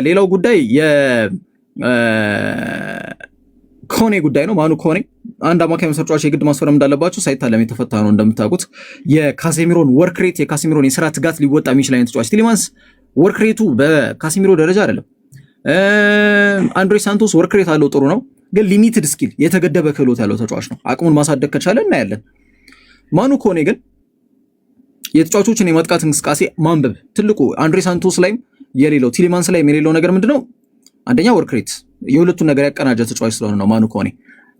ሌላው ጉዳይ ኮኔ ጉዳይ ነው። ማኑ ኮኔ አንድ አማካይ ተጫዋች የግድ ማስፈረም እንዳለባቸው ሳይታለም የተፈታ ነው። እንደምታውቁት የካሴሚሮን ወርክ ሬት የካሴሚሮን የስራ ትጋት ሊወጣ የሚችል አይነት ተጫዋች ቲሊማንስ ወርክ ሬቱ በካሴሚሮ ደረጃ አይደለም። አንድሬ ሳንቶስ ወርክ ሬት አለው ጥሩ ነው፣ ግን ሊሚትድ ስኪል የተገደበ ክህሎት ያለው ተጫዋች ነው። አቅሙን ማሳደግ ከቻለ እናያለን። ማኑ ኮኔ ግን የተጫዋቾችን የማጥቃት እንቅስቃሴ ማንበብ ትልቁ አንድሬ ሳንቶስ ላይም የሌለው ቲሊማንስ ላይም የሌለው ነገር ምንድነው? አንደኛ ወርክ ሬት የሁለቱን ነገር ያቀናጀ ተጫዋች ስለሆነ ነው ማኑ ኮኔ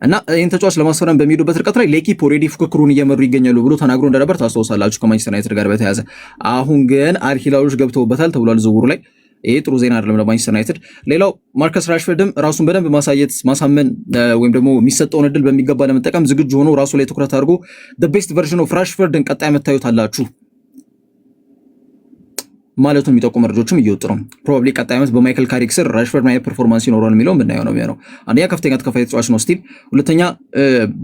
እና ይህን ተጫዋች ለማስፈረም በሚሄዱበት ርቀት ላይ ለኪፕ ኦልሬዲ ፉክክሩን እየመሩ ይገኛሉ ብሎ ተናግሮ እንደነበር ታስታውሳላችሁ ከማንቸስተር ዩናይትድ ጋር በተያያዘ። አሁን ግን አልሂላሎች ገብተውበታል ተብሏል ዝውውሩ ላይ። ይሄ ጥሩ ዜና አይደለም ለማንቸስተር ዩናይትድ። ሌላው ማርከስ ራሽፈርድም ራሱን በደንብ ማሳመን ወይም ደግሞ የሚሰጠውን እድል በሚገባ ለመጠቀም ዝግጁ ሆኖ ራሱ ላይ ትኩረት አድርጎ the best version of ራሽፈርድን ቀጣይ መታዩት አላችሁ ማለቱን የሚጠቁሙ መረጃዎችም እየወጡ ነው። ፕሮባብሊ ቀጣይ ዓመት በማይክል ካሪክ ስር ራሽፈርድ ማይ ፐርፎርማንስ ይኖራል የሚለው ምናየው ነው የሚሆነው። አንደኛ ከፍተኛ ተከፋይ ተጫዋች ነው ስቲል፣ ሁለተኛ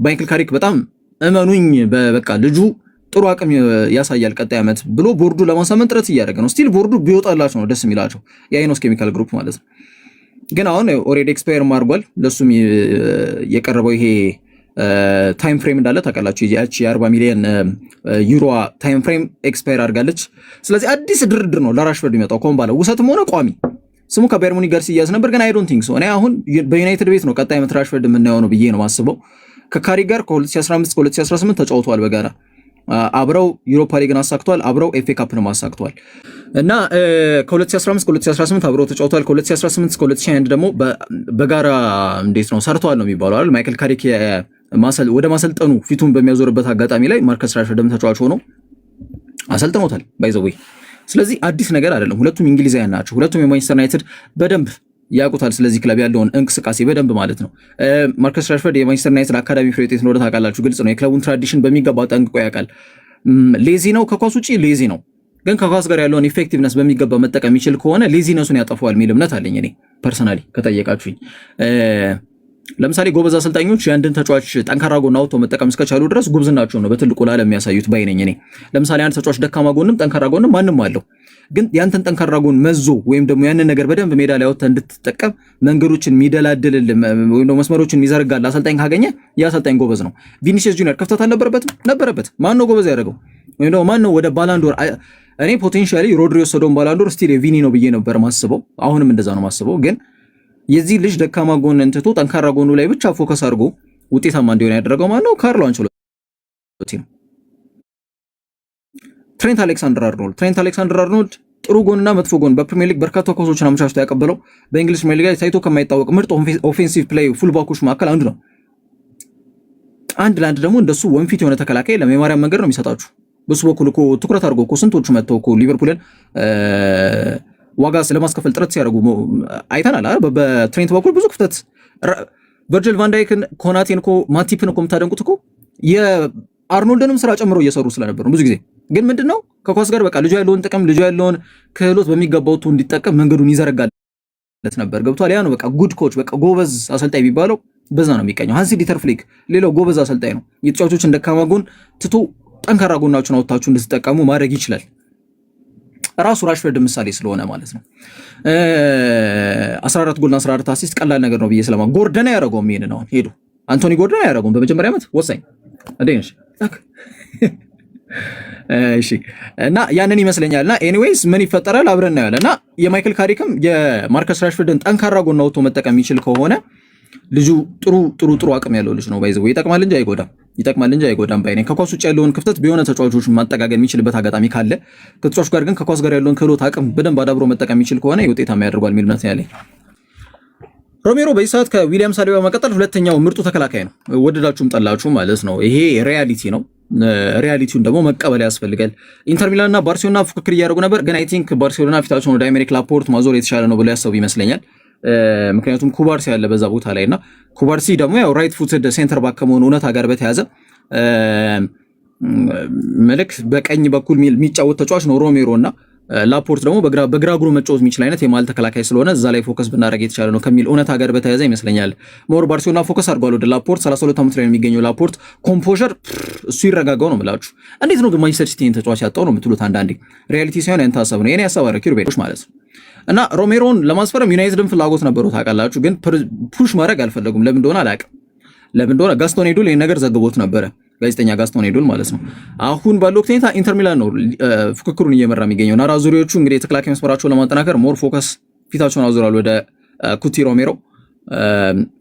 ማይክል ካሪክ በጣም እመኑኝ በቃ ልጁ ጥሩ አቅም ያሳያል ቀጣይ ዓመት ብሎ ቦርዱ ለማሳመን ጥረት እያደረገ ነው። ስቲል ቦርዱ ቢወጣላቸው ነው ደስ የሚላቸው የአይኖስ ኬሚካል ግሩፕ ማለት ነው። ግን አሁን ኦልሬዲ ኤክስፓየር አድርጓል። ለሱም የቀረበው ይሄ ታይም ፍሬም እንዳለ ታውቃላችሁ። ያቺ የ40 ሚሊዮን ዩሮ ታይም ፍሬም ኤክስፓየር አድርጋለች። ስለዚህ አዲስ ድርድር ነው ለራሽፈርድ የሚመጣው ኮምባላ ውሰትም ሆነ ቋሚ ስሙ ከባየር ሙኒክ ጋር ሲያዝ ነበር፣ ግን አይ ዶንት ቲንክ ሶ። እኔ አሁን በዩናይትድ ቤት ነው ቀጣይ ዓመት ራሽፈርድ የምናየው ነው ብዬ ነው ማስበው። ከካሪ ጋር ከ2015 ከ2018 ተጫውተዋል በጋራ አብረው ዩሮፓ ሊግን አሳክቷል፣ አብረው ኤፍኤ ካፕን ማሳክቷል እና ከ2015 ከ2018 አብረው ተጫውተዋል። ከ2018 እስከ 2021 ደግሞ በጋራ እንዴት ነው ሰርተዋል ነው የሚባለው አይደል? ማይክል ካሪክ ወደ ማሰልጠኑ ፊቱን በሚያዞርበት አጋጣሚ ላይ ማርከስ ራሽፈርድም ተጫዋች ሆኖ አሰልጥኖታል ባይ ዘ ዌይ። ስለዚህ አዲስ ነገር አይደለም። ሁለቱም እንግሊዛውያን ናቸው። ሁለቱም የማንቸስተር ዩናይትድ በደንብ ያውቁታል። ስለዚህ ክለብ ያለውን እንቅስቃሴ በደንብ ማለት ነው። ማርከስ ራሽፈርድ የማንቸስተር ዩናይትድ አካዳሚ ፍሬ ውጤት እንደሆነ ታውቃላችሁ። ግልጽ ነው። የክለቡን ትራዲሽን በሚገባ ጠንቅቆ ያውቃል። ሌዚ ነው፣ ከኳስ ውጪ ሌዚ ነው። ግን ከኳስ ጋር ያለውን ኢፌክቲቭነስ በሚገባ መጠቀም የሚችል ከሆነ ሌዚነሱን ያጠፋዋል የሚል እምነት አለኝ እኔ ፐርሰናሊ ከጠየቃችሁኝ። ለምሳሌ ጎበዝ አሰልጣኞች የአንድን ተጫዋች ጠንካራ ጎን አውጥተው መጠቀም እስከቻሉ ድረስ ጉብዝናቸው ነው በትልቁ ለዓለም የሚያሳዩት ባይነኝ እኔ። ለምሳሌ አንድ ተጫዋች ደካማ ጎንም ጠንካራ ጎንም ማንም አለው። ግን ያንተን ጠንካራ ጎን መዞ ወይም ደግሞ ያንን ነገር በደንብ ሜዳ ላይ አውጥተህ እንድትጠቀም መንገዶችን የሚደላድልል ወይም ደግሞ መስመሮችን የሚዘርጋል አሰልጣኝ ካገኘ ያ አሰልጣኝ ጎበዝ ነው። ቪኒሲየስ ጁኒየር ክፍተት አልነበረበትም? ነበረበት። ማን ነው ጎበዝ ያደረገው? ወይም ደግሞ ማን ነው ወደ ባላንዶር? እኔ ፖቴንሻሊ ሮድሪዮ ወሰደውን ባላንዶር ስቲል የቪኒ ነው ብዬ ነበር ማስበው። አሁንም እንደዛ ነው ማስበው። ግን የዚህ ልጅ ደካማ ጎን እንትቶ ጠንካራ ጎኑ ላይ ብቻ ፎከስ አድርጎ ውጤታማ እንዲሆን ያደረገው ማን ነው? ካርሎ አንቸሎቲ ነው። ትሬንት አሌክሳንደር አርኖልድ ጥሩ ጎንና መጥፎ ጎን በፕሪሚየር ሊግ በርካታ ኳሶችን አመቻችቶ ያቀበለው በእንግሊዝ ፕሪሚየር ሊግ ላይ ታይቶ ከማይታወቅ ምርጥ ኦፌንሲቭ ፕሌይ ፉልባኮች መካከል አንዱ ነው። አንድ ለአንድ ደግሞ እንደሱ ወንፊት የሆነ ተከላካይ ለማርያም መንገድ ነው የሚሰጣችሁ። በሱ በኩል እኮ ትኩረት አድርጎ እኮ ስንቶቹ መጥተው እኮ ሊቨርፑልን ዋጋ ስለማስከፈል ጥረት ሲያደርጉ አይተናል። በትሬንት በኩል ብዙ ክፍተት ቨርጅል ቫንዳይክን፣ ኮናቴን እኮ ማቲፕን እኮ የምታደንቁት እኮ የአርኖልድንም ስራ ጨምሮ እየሰሩ ስለነበሩ ብዙ ጊዜ ግን ምንድነው ከኳስ ጋር በቃ ልጁ ያለውን ጥቅም ልጁ ያለውን ክህሎት በሚገባው እንዲጠቀም መንገዱን ይዘረጋለት ነበር። ገብቷል። ያ ነው በቃ ጉድ ኮች፣ በቃ ጎበዝ አሰልጣኝ የሚባለው በዛ ነው የሚቀኘው። ሃንሲ ዲተር ፍሊክ ሌላው ጎበዝ አሰልጣኝ ነው። የተጫዋቾችን ደካማ ጎን ትቶ ጠንካራ ጎናችሁን አውጥታችሁ እንድትጠቀሙ ማድረግ ይችላል። ራሱ ራሽፈርድ ምሳሌ ስለሆነ ማለት ነው። 14 ጎልና 14 አሲስት ቀላል ነገር ነው ብዬ ስለማ ጎርደን ያደረገውም ይሄን ነው። ሄዱ አንቶኒ ጎርደን ያደረገውም በመጀመሪያ ዓመት ወሳኝ አደንሽ እሺ። እና ያንን ይመስለኛልና ኤኒዌይስ ምን ይፈጠራል አብረን እናያለን። እና የማይክል ካሪክም የማርከስ ራሽፈርድን ጠንካራ ጎን አውጥቶ መጠቀም የሚችል ከሆነ ልጁ ጥሩ አቅም ያለው ልጅ ነው። ባይዘው ይጠቅማል እንጂ አይጎዳም ባይኔ። ከኳስ ውጭ ያለውን ክፍተት ቢሆነ ተጫዋቾች ማጠጋገም የሚችልበት አጋጣሚ ካለ ከተጫዋቾች ጋር ግን ከኳስ ጋር ያለውን ክህሎት አቅም በደንብ አዳብሮ መጠቀም የሚችል ከሆነ ውጤታማ ያደርጋል የሚል እምነት ያለኝ። ሮሜሮ በዚህ ሰዓት ከዊሊያም ሳሊባ መቀጠል ሁለተኛው ምርጡ ተከላካይ ነው። ወደዳችሁም ጠላችሁ ማለት ነው። ይሄ ሪያሊቲ ነው። ሪያሊቲውን ደግሞ መቀበል ያስፈልጋል። ኢንተር ሚላን እና ባርሴሎና ፉክክር እያደረጉ ነበር፣ ግን አይ ቲንክ ባርሴሎና ፊታቸውን ወደ አሜሪክ ላፖርት ማዞር የተሻለ ነው ብለው ያሰቡ ይመስለኛል። ምክንያቱም ኩባርሲ ያለ በዛ ቦታ ላይ እና ኩባርሲ ደግሞ ያው ራይት ፉትድ ሴንተር ባክ ከመሆኑ እውነታ ጋር በተያዘ መልክ በቀኝ በኩል የሚጫወት ተጫዋች ነው ሮሜሮ እና ላፖርት ደግሞ በግራ እግሩ መጫወት የሚችል አይነት የማል ተከላካይ ስለሆነ እዛ ላይ ፎከስ ብናደርግ የተሻለ ነው ከሚል እውነታ ጋር በተያያዘ ይመስለኛል ሞር ባርሴሎና ፎከስ አድርጓል ወደ ላፖርት። 32 ዓመት ላይ የሚገኘው ላፖርት ኮምፖዠር እሱ ይረጋጋው ነው የምላችሁ። እንዴት ነው ግን ማንቸስተር ሲቲን ተጫዋች ያጣው ነው የምትሉት አንዳንዴ። ሪያሊቲ ሳይሆን ያንተ ሀሳብ ነው። የኔ ሀሳብ አረ ኪሩቤሎች ማለት ነው እና ሮሜሮን ለማስፈረም ዩናይትድን ፍላጎት ነበረው ታውቃላችሁ፣ ግን ፑሽ ማድረግ አልፈለጉም። ለምን እንደሆነ አላውቅም። ለምን እንደሆነ ጋስቶን ኤዱል ይሄን ነገር ዘግቦት ነበረ፣ ጋዜጠኛ ጋስቶን ኤዱል ማለት ነው። አሁን ባለው ወቅት ኢንተር ሚላን ነው ፍክክሩን እየመራ የሚገኘው እና ራዙሪዎቹ እንግዲህ የተከላካይ መስመራቸውን ለማጠናከር ሞር ፎከስ ፊታቸውን አዙራሉ ወደ ኩቲ ሮሜሮ።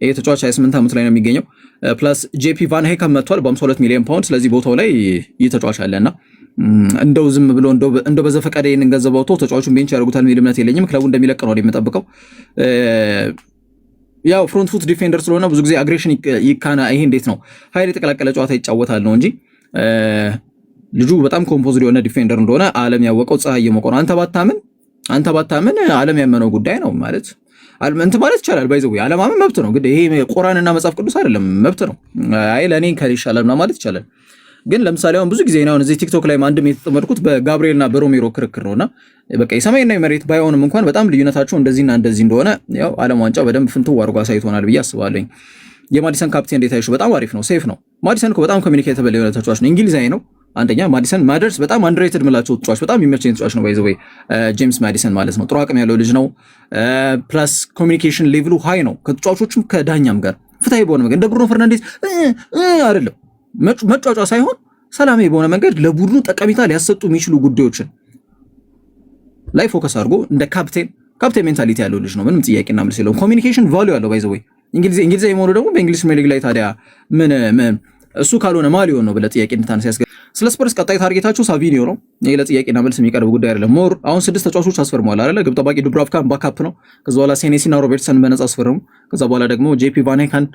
ይሄ ተጫዋች 28 ዓመት ላይ ነው የሚገኘው። ፕላስ ጄፒ ቫን ሄከም መጥቷል በ52 ሚሊዮን ፓውንድ። ስለዚህ ቦታው ላይ ይህ ተጫዋች አለና እንደው ዝም ብሎ እንደው በዘፈቀደ ይሄንን ገንዘብ አውጥቶ ተጫዋቹን ቤንች ያደርጉታል የሚል እምነት የለኝም። ክለቡ እንደሚለቅ ነው የምጠብቀው። ያው ፍሮንት ፉት ዲፌንደር ስለሆነ ብዙ ጊዜ አግሬሽን ይካና ይሄ እንዴት ነው ኃይል የተቀላቀለ ጨዋታ ይጫወታል ነው እንጂ ልጁ በጣም ኮምፖዝድ የሆነ ዲፌንደር እንደሆነ ዓለም ያወቀው ፀሐይ የሞቀው ነው። አንተ ባታምን ዓለም ያመነው ጉዳይ ነው ማለት እንትን ማለት ይቻላል። ባይዘው ዓለማመን መብት ነው። እንግዲህ ይሄ ቁርአንና መጽሐፍ ቅዱስ አይደለም፣ መብት ነው። አይ ለኔ ከይሻላል ማለት ይቻላል። ግን ለምሳሌ አሁን ብዙ ጊዜ ነው እዚህ ቲክቶክ ላይ አንድም የተጠመድኩት በጋብሪኤልና በሮሜሮ ክርክር ነውና በቃ የሰማይና የመሬት ባይሆንም እንኳን በጣም ልዩነታቸው እንደዚህና እንደዚህ እንደሆነ ያው ዓለም ዋንጫ በደንብ ፍንትው አድርጎ አሳይቶናል ብዬ አስባለሁ። የማዲሰን ካፕቴን እንዴት አይሹ በጣም አሪፍ ነው፣ ሴፍ ነው። ማዲሰን እኮ በጣም ኮሚኒኬተብል የሆነ ተጫዋች ነው። እንግሊዛዊ ነው። አንደኛ ማዲሰን ማደርስ በጣም አንደርሬትድ ምላቸው ተጫዋች በጣም የሚመቸኝ ተጫዋች ነው። ባይዘው ጄምስ ማዲሰን ማለት ነው። ጥሩ አቅም ያለው ልጅ ነው። ፕላስ ኮሚኒኬሽን ሌቭሉ ሃይ ነው። ከተጫዋቾችም ከዳኛም ጋር ፍትሃዊ በሆነ መንገድ እንደ ብሩኖ ፈርናንዴዝ አይደለም መጫወጫ ሳይሆን ሰላማዊ በሆነ መንገድ ለቡድኑ ጠቀሜታ ሊያሰጡ የሚችሉ ጉዳዮችን ላይ ፎከስ አድርጎ እንደ ካፕቴን ሜንታሊቲ ያለው ልጅ ነው። ምንም ጥያቄና መልስ የለውም። ኮሚኒኬሽን ቫልዩ ያለው ባይዘው እንግሊዛዊ መሆኑ ደግሞ በእንግሊዝ ፕሪሚየር ሊግ ላይ ታዲያ ምን እሱ ካልሆነ ማሊዮን ነው ብለህ ጥያቄ እንድታነሳ ያስገ ስለ ስፐርስ ቀጣይ ታርጌታቸው ሳቪኒዮ ነው። ይሄ ለጥያቄና መልስ የሚቀርብ ጉዳይ አይደለም። ሞር አሁን 6 ተጫዋቾች አስፈርመዋል አይደለ? ግብ ጠባቂ ዱብራቭካን ባካፕ ነው። ከዛ በኋላ ሴኔሲና ሮበርትሰን በነጻ አስፈረሙ። ከዛ በኋላ ደግሞ ጄፒ ቫን ሄከን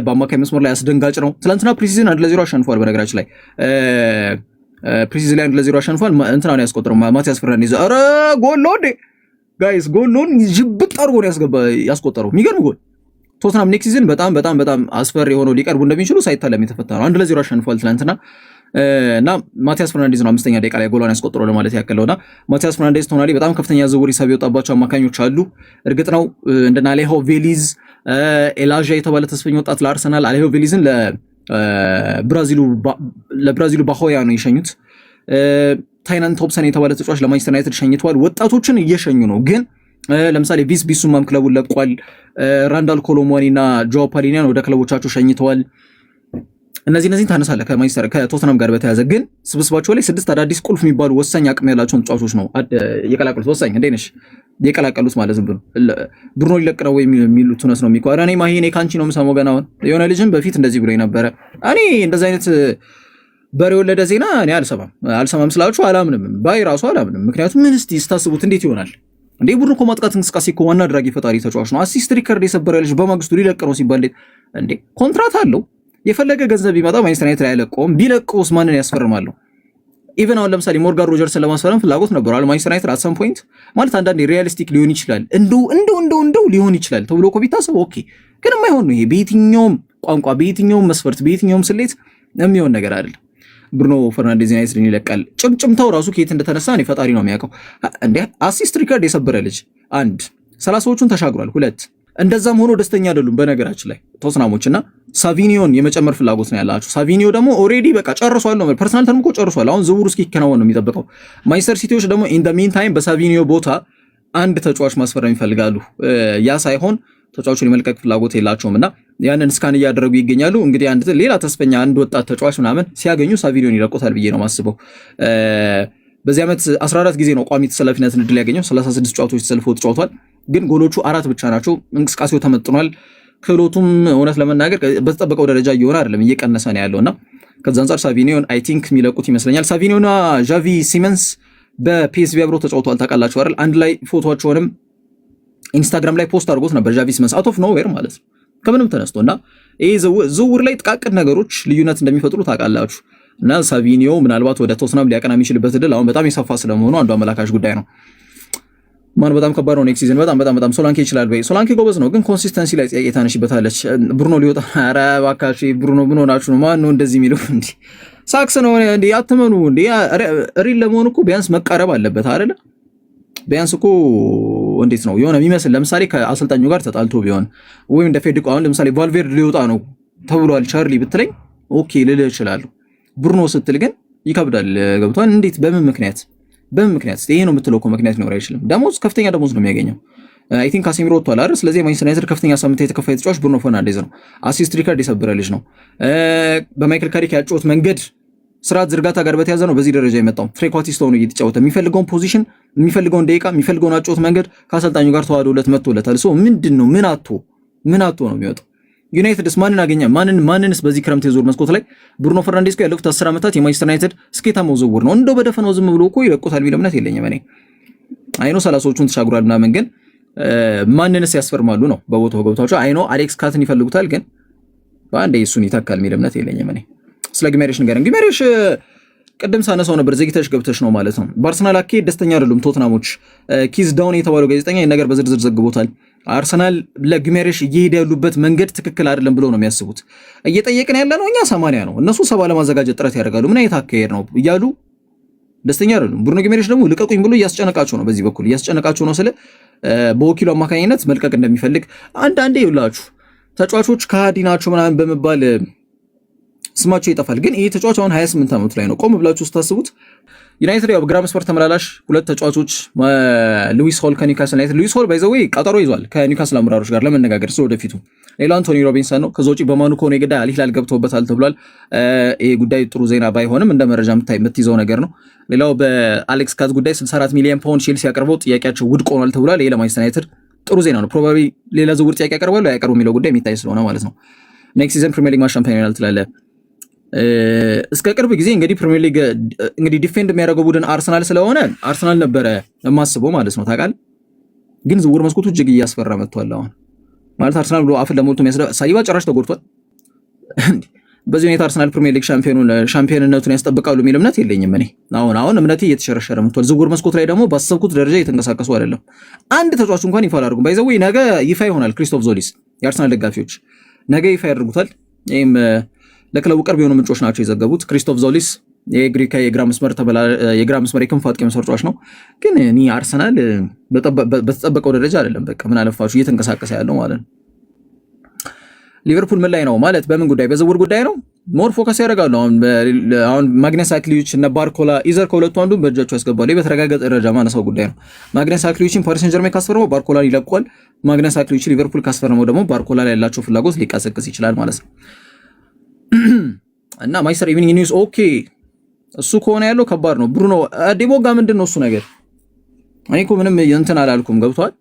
በአማካይ መስመር ላይ አስደንጋጭ ነው። ትናንትና ፕሪሲዝን 1-0 አሸንፏል። በነገራችን ላይ ፕሪሲዝን ላይ 1-0 አሸንፏል። እንትና ነው ያስቆጠረው ማቲያስ ፈርናንዴዝ። ኧረ ጎል ነው እንዴ ጋይስ! ጎልን ጅብጥ አድርጎ ነው ያስቆጠረው። የሚገርም ጎል። ቶትናም ኔክስት ሲዝን በጣም አስፈሪ ሆኖ ሊቀርቡ እንደሚችሉ ሳይታለም የተፈታ ነው። 1-0 አሸንፏል ትናንትና እና ማቲያስ ፈርናንዴዝ ነው 5ኛ ደቂቃ ላይ ጎሏን ያስቆጠረው ለማለት ያከለውና ማቲያስ ፈርናንዴዝ ቶናሊ በጣም ከፍተኛ ዝውውር ሂሳብ የወጣባቸው አማካኞች አሉ። እርግጥ ነው እንደና አሌሆ ቬሊዝ ኤላዣ የተባለ ተስፈኛ ወጣት ለአርሰናል አሌሆ ቬሊዝን ለብራዚሉ ባሆያ ነው የሸኙት። ታይናን ቶፕሰን የተባለ ተጫዋች ለማንቸስተር ዩናይትድ ሸኝተዋል። ወጣቶችን እየሸኙ ነው ግን ለምሳሌ ቢሱማም ክለቡን ለቋል። ራንዳል ኮሎሞኒና ጆ ፓሊኒያን ወደ ክለቦቻቸው ሸኝተዋል። እነዚህን ታነሳለህ ከቶተናም ጋር በተያያዘ ግን ስብስባቸው ላይ 6 አዳዲስ ቁልፍ የሚባሉ ወሳኝ አቅም ያላቸውን ተጫዋቾች ነው የቀላቀሉት። ወሳኝ እንዴ ነሽ የቀላቀሉት ማለት ነው። ብሩኖ ሊለቅ ነው የሚሉት እውነት ነው የሚቆራ እኔ ማሂኔ ካንቺ ነው የምሰማው። ገና የሆነ ልጅም በፊት እንደዚህ ብሎ ነበረ። እኔ እንደዚህ አይነት በሬ ወለደ ዜና እኔ አልሰማም ስላችሁ አላምንም፣ ባይ ራሱ አላምንም። ምክንያቱም ምን እስቲ ስታስቡት እንዴት ይሆናል እንዴ? ቡድኑ እኮ ማጥቃት እንቅስቃሴ እኮ ዋና አድራጊ ፈጣሪ ተጫዋች ነው። አሲስት ሪከርድ የሰበረ ልጅ በማግስቱ ሊለቅ ነው ሲባል እንዴ ኮንትራት አለው። የፈለገ ገንዘብ ቢመጣ ማንቸስተር ዩናይትድ አይለቀውም። ቢለቀውስ ማንን ያስፈርማለሁ? ኢቨን አሁን ለምሳሌ ሞርጋን ሮጀርስን ለማስፈረም ፍላጎት ነበረዋል ማንቸስተር ዩናይትድ አት ሰም ፖይንት ማለት አንዳንዴ ሪያሊስቲክ ሊሆን ይችላል እንደው ሊሆን ይችላል ተብሎ እኮ ቢታሰብ ኦኬ፣ ግን የማይሆን ነው ይሄ። በየትኛውም ቋንቋ በየትኛውም መስፈርት በየትኛውም ስሌት የሚሆን ነገር አይደለም። ብሩኖ ፈርናንዴዝ ዩናይትድን ይለቃል። ጭምጭምታው ራሱ ከየት እንደተነሳ እኔ ፈጣሪ ነው የሚያውቀው። እንዴ አሲስት ሪከርድ የሰበረ ልጅ 1 30ዎቹን ተሻግሯል 2 እንደዛም ሆኖ ደስተኛ አይደሉም። በነገራችን ላይ ቶትናሞችና ሳቪኒዮን የመጨመር ፍላጎት ነው ያላቸው። ሳቪኒዮ ደግሞ ኦሬዲ በቃ ጨርሷል ነው ፐርሰናል ተርም እኮ ጨርሷል። አሁን ዝውውሩ እስኪከናወን ነው የሚጠብቀው። ማንቸስተር ሲቲዎች ደግሞ ኢን ዘ ሚን ታይም በሳቪኒዮ ቦታ አንድ ተጫዋች ማስፈረም ይፈልጋሉ። ያ ሳይሆን ተጫዋቹን የመልቀቅ ፍላጎት የላቸውም እና ያንን ስካን እያደረጉ ይገኛሉ። እንግዲህ አንድ ሌላ ተስፈኛ አንድ ወጣት ተጫዋች ምናምን ሲያገኙ ሳቪኒዮን ይለቁታል ብዬ ነው ማስበው። በዚህ ዓመት 14 ጊዜ ነው ቋሚ ተሰላፊነትን እድል ያገኘው። 36 ጨዋታዎች ተሰልፎ ተጫውቷል። ግን ጎሎቹ 4 ብቻ ናቸው። እንቅስቃሴው ተመጥኗል። ክህሎቱም እውነት ለመናገር በተጠበቀው ደረጃ እየሆነ አይደለም፣ እየቀነሰ ነው ያለውና ከዛ አንፃር ሳቪኒዮን አይ ቲንክ የሚለቁት ይመስለኛል። ሳቪኒዮና ዣቪ ሲመንስ በፒኤስቪ አብረው ተጫውተዋል ታውቃላችሁ አይደል? አንድ ላይ ፎቶቸውንም ኢንስታግራም ላይ ፖስት አድርጎት ነበር። ዣቪ ሲመንስ አውት ኦፍ ኖዌር ማለት ነው ከምንም ተነስቶና ይሄ ዝውውር ላይ ጥቃቅን ነገሮች ልዩነት እንደሚፈጥሩ ታውቃላችሁ። እና ሳቪኒዮ ምናልባት ወደ ቶትናም ሊያቀና የሚችልበት እድል አሁን በጣም የሰፋ ስለመሆኑ አንዱ አመላካሽ ጉዳይ ነው። ማን በጣም ከባድ ነው ኔክስት ሲዝን በጣም ሶላንኬ ይችላል ወይ? ሶላንኬ ጎበዝ ነው ግን ኮንሲስተንሲ ላይ ጥያቄ ታነሽበታለች። ብሩኖ ሊወጣ ኧረ እባካችሁ ብሩኖ ምን ሆናችሁ ነው? ማን ነው እንደዚህ የሚለው? እንዴ ሳክስ ነው እንዴ? አትመኑ እንዴ? ሪል ለመሆን እኮ ቢያንስ መቃረብ አለበት አይደለ? ቢያንስ እኮ እንዴት ነው የሆነ የሚመስል ለምሳሌ ከአሰልጣኙ ጋር ተጣልቶ ቢሆን ወይም እንደ ፌዴሪኮ አሁን ለምሳሌ ቫልቬርድ ሊወጣ ነው ተብሏል ቻርሊ ብትለኝ ኦኬ ልልህ እችላለሁ። ብሩኖ ስትል ግን ይከብዳል። ገብቷል? እንዴት በምን ምክንያት በምን ምክንያት ይሄ ነው የምትለው እኮ ምክንያት ሊኖር አይችልም። ደሞዝ ከፍተኛ ደሞዝ ነው የሚያገኘው። አይ ቲንክ ካሴሚሮ ወጥቷል አይደል? ስለዚህ ማንቸስተር ዩናይትድ ከፍተኛ ሳምንት የተከፋይ ተጫዋች ብሩኖ ፈርናንዴዝ ነው። አሲስት ሪከርድ የሰበረ ልጅ ነው። በማይክል ካሪክ ያጫወት መንገድ ስርዓት ዝርጋታ ጋር በተያዘ ነው በዚህ ደረጃ የመጣው። ትሬኳቲስት ሆኖ እየተጫወተ የሚፈልገውን ፖዚሽን፣ የሚፈልገውን ደቂቃ፣ የሚፈልገውን አጫወት መንገድ ከአሰልጣኙ ጋር ተዋህዶለት መጥቶለታል። ሶ ምንድነው ምን አጥቶ ነው የሚወጣው? ዩናይትድስ ማንን አገኘ? ማንንስ በዚህ ክረምት የዞር መስኮት ላይ ብሩኖ ፈርናንዴዝ እኮ ያለፉት 10 ዓመታት የማንቸስተር ዩናይትድ ስኬታማው ዝውውር ነው። እንደው በደፈነው ዝም ብሎ እኮ ይለቁታል የሚል እምነት የለኝም እኔ። አይኖ 30ዎቹን ተሻግሯል ምናምን፣ ግን ማንንስ ያስፈርማሉ ነው በቦታው ገብታቸው። አይኖ አሌክስ ካትን ይፈልጉታል፣ ግን በአንዴ እሱን ይተካል የሚል እምነት የለኝም እኔ። ስለ ጊሜሬሽ ንገረን። ጊሜሬሽ ቅድም ሳነሳው ነበር፣ ዘግተሽ ገብተሽ ነው ማለት ነው። በአርሰናል አኬ ደስተኛ አይደሉም ቶትናሞች። ኪዝ ዳውን የተባለው ጋዜጠኛ ይህን ነገር በዝርዝር ዘግቦታል። አርሰናል ለጊሜሬሽ እየሄደ ያሉበት መንገድ ትክክል አይደለም ብለው ነው የሚያስቡት። እየጠየቅን ያለ ነው እኛ 80 ነው፣ እነሱ 70 ለማዘጋጀት ጥረት ያደርጋሉ። ምን አይነት አካሄድ ነው እያሉ ደስተኛ አይደሉም። ብሩኖ ጊሜሬሽ ደግሞ ልቀቁኝ ብሎ እያስጨነቃቸው ነው፣ በዚህ በኩል እያስጨነቃቸው ነው። ስለ በወኪሉ አማካኝነት መልቀቅ እንደሚፈልግ አንዳንዴ ይላችሁ ተጫዋቾች ከሃዲ ናቸው ምናምን በመባል ስማቸው ይጠፋል። ግን ይሄ ተጫዋች አሁን 28 ዓመቱ ላይ ነው። ቆም ብላችሁ ስታስቡት ዩናይትድ ያው በግራ መስመር ተመላላሽ ሁለት ተጫዋቾች ሉዊስ ሆል ከኒውካስል ዩናይትድ ሉዊስ ሆል ባይዘው ቀጠሮ ይዟል ከኒውካስል አመራሮች ጋር ለመነጋገር ስለወደፊቱ። ሌላ አንቶኒ ሮቢንሰን ነው። ከዛ ውጪ በማኑ ኮኔ ገዳ አልሂላል ገብተውበታል ተብሏል። ይሄ ጉዳይ ጥሩ ዜና ባይሆንም እንደ መረጃ የምትይዘው ነገር ነው። ሌላው በአሌክስ ካት ጉዳይ 64 ሚሊዮን ፓውንድ ቼልሲ ያቀርበው ጥያቄያቸው ውድቅ ሆኗል ተብሏል። ይሄ ለማንቸስተር ዩናይትድ ጥሩ ዜና ነው። ፕሮባብሊ ሌላ ዝውውር ጥያቄ ያቀርባሉ ያቀርቡ የሚለው ጉዳይ የሚታይ ስለሆነ ማለት ነው። ኔክስት ሲዝን ፕሪሚየር ሊግ ማሻምፒዮን ይሆናል ትላለህ። እስከ ቅርብ ጊዜ እንግዲህ ፕሪሚየር ሊግ እንግዲህ ዲፌንድ የሚያደርገው ቡድን አርሰናል ስለሆነ አርሰናል ነበረ የማስበው ማለት ነው ታውቃለህ። ግን ዝውውር መስኮቱ እጅግ እያስፈራ መጥቷል። አሁን ማለት አርሰናል ብሎ አፍን ለሞልቶ የሚያስደው ሳይባ ጭራሽ ተጎድቷል። በዚህ ሁኔታ አርሰናል ፕሪሚየር ሊግ ሻምፒዮንነቱን ያስጠብቃሉ የሚል እምነት የለኝም እኔ። አሁን እምነቴ እየተሸረሸረ መጥቷል። ዝውውር መስኮት ላይ ደግሞ ባሰብኩት ደረጃ እየተንቀሳቀሱ አይደለም። አንድ ተጫዋች እንኳን ይፋ አላደርጉም። ባይዘው ነገ ይፋ ይሆናል። ክሪስቶፍ ዞሊስ የአርሰናል ደጋፊዎች ነገ ይፋ ያደርጉታል። ይሄም ለክለቡ ቅርብ የሆኑ ምንጮች ናቸው የዘገቡት። ክሪስቶፍ ዞሊስ የግሪክ የግራ መስመር የክንፍ አጥቂ መስመር ተጫዋች ነው። ግን እኔ አርሰናል በተጠበቀው ደረጃ አይደለም። በቃ ምን አለፋችሁ እየተንቀሳቀሰ ያለው ማለት ነው። ሊቨርፑል ምን ላይ ነው ማለት በምን ጉዳይ? በዝውውር ጉዳይ ነው ሞር ፎከስ ያደርጋሉ። አሁን ማግነስ አክሊዊች እና ባርኮላ ኢዘር ከሁለቱ አንዱ በእጃቸው ያስገባሉ። በተረጋገጠ ደረጃ ማነሳው ጉዳይ ነው። ማግነስ አክሊዊችን ፓሪስ ሴን ጀርሜን ካስፈረመው ባርኮላን ይለቋል። ማግነስ አክሊዊች ሊቨርፑል ካስፈረመው ደግሞ ባርኮላ ላይ ያላቸው ፍላጎት ሊቀሰቅስ ይችላል ማለት ነው። እና ማንቸስተር ኢቭኒንግ ኒውስ ኦኬ፣ እሱ ከሆነ ያለው ከባድ ነው። ብሩኖ ዲቦጋ ምንድን ነው እሱ ነገር? እኔ እኮ ምንም እንትን አላልኩም። ገብቷል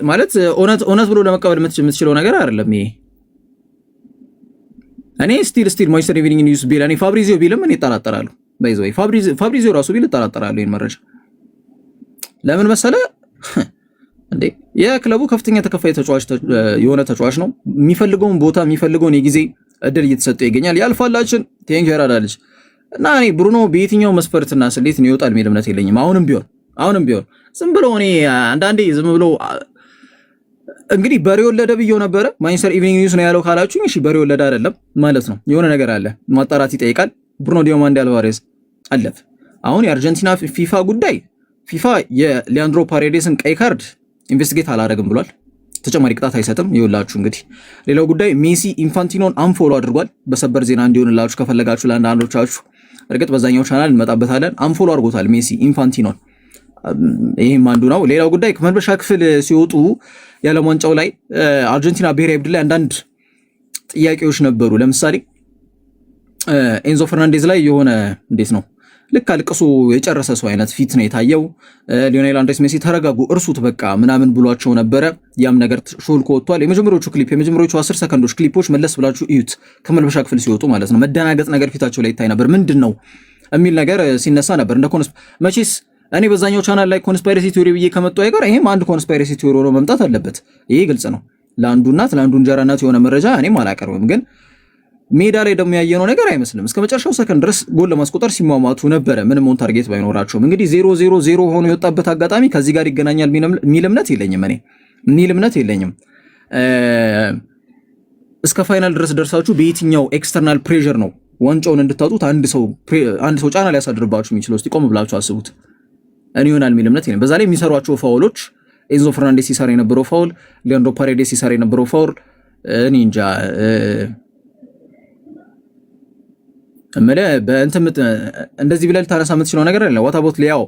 ማለት እውነት ብሎ ለመቀበል የምትችለው ነገር አይደለም ይሄ። እኔ ስቲል ማንቸስተር ኢቭኒንግ ኒውስ ቢል እኔ ፋብሪዚዮ ቢልም እኔ እጠራጠራለሁ። ባይዘው ፋብሪዚዮ ራሱ ቢል እጠራጠራለሁ ይሄን መረጃ። ለምን መሰለ እንዴ የክለቡ ከፍተኛ ተከፋይ ተጫዋች የሆነ ተጫዋች ነው። የሚፈልገውን ቦታ የሚፈልገውን የጊዜ እድል እየተሰጠው ይገኛል። ያልፋላችን ቴንክ ያራዳልች እና እኔ ብሩኖ በየትኛው መስፈርትና ስሌት ነው ይወጣል የሚል እምነት የለኝም። አሁንም ቢሆን ዝም ብሎ እኔ አንዳንዴ ዝም ብሎ እንግዲህ በሬ ወለደ ብየው ነበረ። ማንቸስተር ኢቭኒንግ ኒውስ ነው ያለው ካላችሁኝ፣ እሺ በሬ ወለደ አይደለም ማለት ነው። የሆነ ነገር አለ፣ ማጣራት ይጠይቃል። ብሩኖ ዲዮማንዲ አልቫሬዝ አለፍ። አሁን የአርጀንቲና ፊፋ ጉዳይ ፊፋ የሊያንድሮ ፓሬዴስን ቀይ ካርድ ኢንቨስቲጌት አላደረግም ብሏል። ተጨማሪ ቅጣት አይሰጥም። ይኸውላችሁ እንግዲህ ሌላው ጉዳይ ሜሲ ኢንፋንቲኖን አንፎሎ አድርጓል። በሰበር ዜና እንዲሆንላችሁ ከፈለጋችሁ ለአንዳንዶቻችሁ፣ እርግጥ በዛኛው ቻናል እንመጣበታለን። አንፎሎ አድርጎታል ሜሲ ኢንፋንቲኖን። ይህም አንዱ ነው። ሌላው ጉዳይ ከመልበሻ ክፍል ሲወጡ የዓለም ዋንጫው ላይ አርጀንቲና ብሔራዊ ቡድን ላይ አንዳንድ ጥያቄዎች ነበሩ። ለምሳሌ ኤንዞ ፈርናንዴዝ ላይ የሆነ እንዴት ነው ልክ አልቅሶ የጨረሰ ሰው አይነት ፊት ነው የታየው። ሊዮኔል አንድሬስ ሜሲ ተረጋጉ፣ እርሱት በቃ ምናምን ብሏቸው ነበረ። ያም ነገር ሾልኮ ወጥቷል። የመጀመሪያዎቹ 10 ሰከንዶች ክሊፖች መለስ ብላችሁ እዩት፣ ከመልበሻ ክፍል ሲወጡ ማለት ነው። መደናገጥ ነገር ፊታቸው ላይ ይታይ ነበር። ምንድን ነው የሚል ነገር ሲነሳ ነበር። እንደ መቼስ እኔ በዛኛው ቻናል ላይ ኮንስፓይረሲ ቲዮሪ ብዬ ከመጡ አይቀር ይሄም አንድ ኮንስፓይረሲ ቲዮሪ ሆኖ መምጣት አለበት። ይሄ ግልጽ ነው። ለአንዱ እናት ለአንዱ እንጀራ እናት የሆነ መረጃ እኔም አላቀርብም ግን ሜዳ ላይ ደግሞ ያየነው ነገር አይመስልም። እስከ መጨረሻው ሰከንድ ድረስ ጎል ለማስቆጠር ሲሟሟቱ ነበረ፣ ምንም ኦን ታርጌት ባይኖራቸውም። እንግዲህ 0-0 ሆኖ የወጣበት አጋጣሚ ከዚህ ጋር ይገናኛል የሚል እምነት የለኝም። እስከ ፋይናል ድረስ ደርሳችሁ በየትኛው ኤክስተርናል ፕሬዠር ነው ዋንጫውን እንድታጡት አንድ ሰው ጫና ሊያሳድርባችሁ የሚችለው? እስቲ ቆም ብላችሁ አስቡት። እኔ ይሆናል የሚል እምነት የለኝም። በዛ ላይ የሚሰሯቸው ፋውሎች ኤንዞ ፈርናንዴስ ሲሰራ የነበረው ፋውል፣ ሊያንድሮ ፓሬዴስ ሲሰራ የነበረው ፋውል እኔ እንጃ እምለ በእንትን እንደዚህ ብለህ ልታነሳ የምትችለው ነገር አይደለም። ዋታቦት ሊያው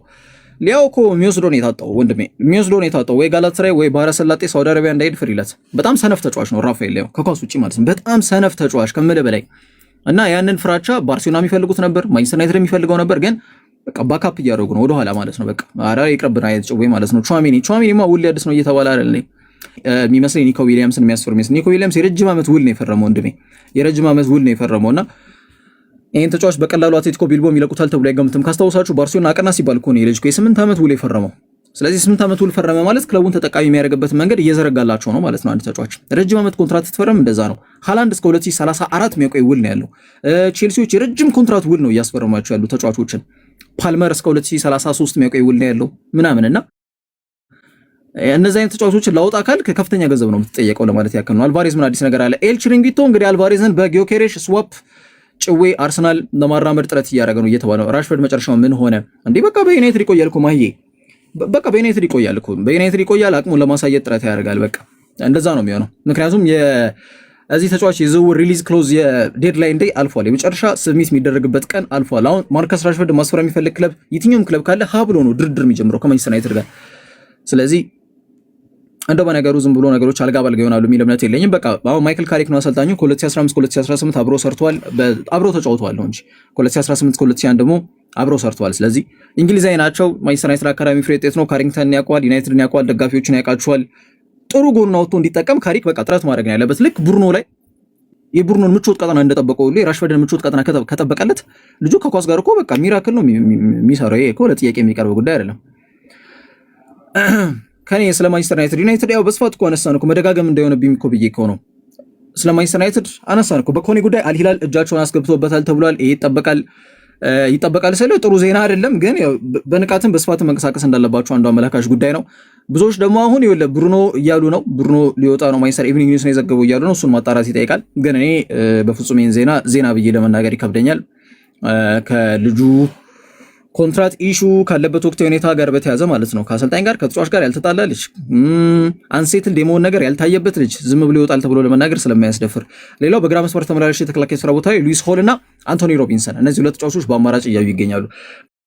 እኮ የሚወስደው ነው የታጣው ወንድሜ፣ የሚወስደው ነው የታጣው። ወይ ጋላታሳራይ ወይ ባህረ ሰላጤ ሳውዲ አረቢያ እንዳይሄድ ፍሪለት። በጣም ሰነፍ ተጫዋች ነው ራፋኤል ሊያው ከኳስ ውጪ ማለት ነው። በጣም ሰነፍ ተጫዋች ከምልህ በላይ እና ያንን ፍራቻ ባርሴሎና የሚፈልጉት ነበር፣ ማንቸስተር ዩናይትድ የሚፈልገው ነበር። ግን በቃ ባካፕ እያደረጉ ነው ወደኋላ ማለት ነው። በቃ አራ ይቅርብና አይተጨው ማለት ነው። ቹዋሜኒማ ውል ያድስ ነው እየተባለ አይደል የሚመስለኝ። ኒኮ ዊሊያምስን የሚያስፈርም ይመስል ኒኮ ዊሊያምስ የረጅም ዓመት ውል ነው የፈረመው ወንድሜ፣ የረጅም ዓመት ውል ነው የፈረመውና ይሄን ተጫዋች በቀላሉ አትሌቲኮ ቢልቦ የሚለቁታል ተብሎ አይገምትም። ካስታውሳችሁ ባርሴሎና አቀና ሲባል እኮ ነው የልጅ የ8 ዓመት ውል የፈረመው። ስለዚህ 8 ዓመት ውል ፈረመ ማለት ክለቡን ተጠቃሚ የሚያደርግበት መንገድ እየዘረጋላቸው ነው ማለት ነው። አንድ ተጫዋች ረጅም ዓመት ኮንትራት ስትፈረም እንደዛ ነው። ሃላንድ እስከ 2034 የሚያቆይ ውል ነው ያለው። ቼልሲዎች የረጅም ኮንትራት ውል ነው እያስፈረሟቸው ያሉ ተጫዋቾችን። ፓልመር እስከ 2033 የሚያቆይ ውል ነው ያለው ምናምንና እነዚህ አይነት ተጫዋቾችን ላውጣ ካል ከፍተኛ ገንዘብ ነው የምትጠየቀው ለማለት ያክል ነው። አልቫሬዝ ምን አዲስ ነገር አለ? ኤል ቺሪንጊቶ እንግዲህ አልቫሬዝን በጊዮኬሬሽ ስዋፕ ጭዌ አርሰናል ለማራመድ ጥረት እያደረገ ነው እየተባለ ነው። ራሽፈርድ መጨረሻው ምን ሆነ እንዴ? በቃ በዩናይትድ ይቆያል እኮ ማሂዬ፣ በቃ በዩናይትድ ይቆያል እኮ በዩናይትድ ይቆያል። አቅሙን ለማሳየት ጥረት ያደርጋል። በቃ እንደዛ ነው የሚሆነው። ምክንያቱም የዚህ ተጫዋች የዝውውር ሪሊዝ ክሎዝ የዴድላይን ዴይ አልፏል። የመጨረሻ ስሚት የሚደረግበት ቀን አልፏል። አሁን ማርከስ ራሽፈርድ ማስፈራ የሚፈልግ ክለብ የትኛውም ክለብ ካለ ሀ ብሎ ነው ድርድር የሚጀምረው ከማንቸስተር ዩናይትድ ጋር። ስለዚህ እንደው በነገሩ ዝም ብሎ ነገሮች አልጋ ባልጋ ይሆናሉ የሚል እምነት የለኝም። በቃ አሁን ማይክል ካሪክ ነው አሰልጣኙ። ከ2015 2018 አብሮ ሰርቷል፣ አብሮ ተጫውተዋል ነው እንጂ ከ2018 2021 ደግሞ አብሮ ሰርቷል። ስለዚህ እንግሊዛዊ ናቸው። ማንቸስተር ዩናይትድ አካዳሚ ፍሬ ውጤት ነው። ካሪንግተን ያውቀዋል፣ ዩናይትድን ያውቀዋል፣ ደጋፊዎችን ያውቃቸዋል። ጥሩ ጎኑን አውጥቶ እንዲጠቀም ካሪክ በቃ ጥረት ማድረግ ነው ያለበት። ልክ ቡርኖ ላይ የቡርኖን ምቾት ቀጠና እንደጠበቀው ሁሉ የራሽፈርድን ምቾት ቀጠና ከጠበቀለት ልጁ ከኳስ ጋር እኮ በቃ ሚራክል ነው የሚሰራው። ይሄ እኮ ለጥያቄ የሚቀርብ ጉዳይ አይደለም። ከኔ ስለ ማንቸስተር ዩናይትድ ያው በስፋት እኮ አነሳን እኮ መደጋገም እንዳይሆንብኝ እኮ ብዬ እኮ ነው። ስለ ማንቸስተር ዩናይትድ አነሳን እኮ። በኮኔ ጉዳይ አልሂላል እጃቸውን አስገብቶበታል ተብሏል። ይሄ ይጠበቃል ስለ ጥሩ ዜና አይደለም፣ ግን ያው በንቃትም በስፋትም መንቀሳቀስ እንዳለባቸው አንዱ አመላካሽ ጉዳይ ነው። ብዙዎች ደግሞ አሁን ይኸውልህ ብሩኖ እያሉ ነው፣ ብሩኖ ሊወጣ ነው፣ ማንቸስተር ኢቭኒንግ ኒውስ ነው የዘገበው እያሉ ነው። እሱን ማጣራት ይጠይቃል። ግን እኔ በፍጹም ይሄን ዜና ብዬ ለመናገር ይከብደኛል። ከልጁ ኮንትራት ኢሹ ካለበት ወቅታዊ ሁኔታ ጋር በተያዘ ማለት ነው። ከአሰልጣኝ ጋር ከተጫዋች ጋር ያልተጣላ ልጅ፣ አንሴትል የመሆን ነገር ያልታየበት ልጅ ዝም ብሎ ይወጣል ተብሎ ለመናገር ስለማያስደፍር። ሌላው በግራ መስመር ተመላላሽ የተከላካይ ስራ ቦታ ሉዊስ ሆል እና አንቶኒ ሮቢንሰን፣ እነዚህ ሁለት ተጫዋቾች በአማራጭ እያዩ ይገኛሉ።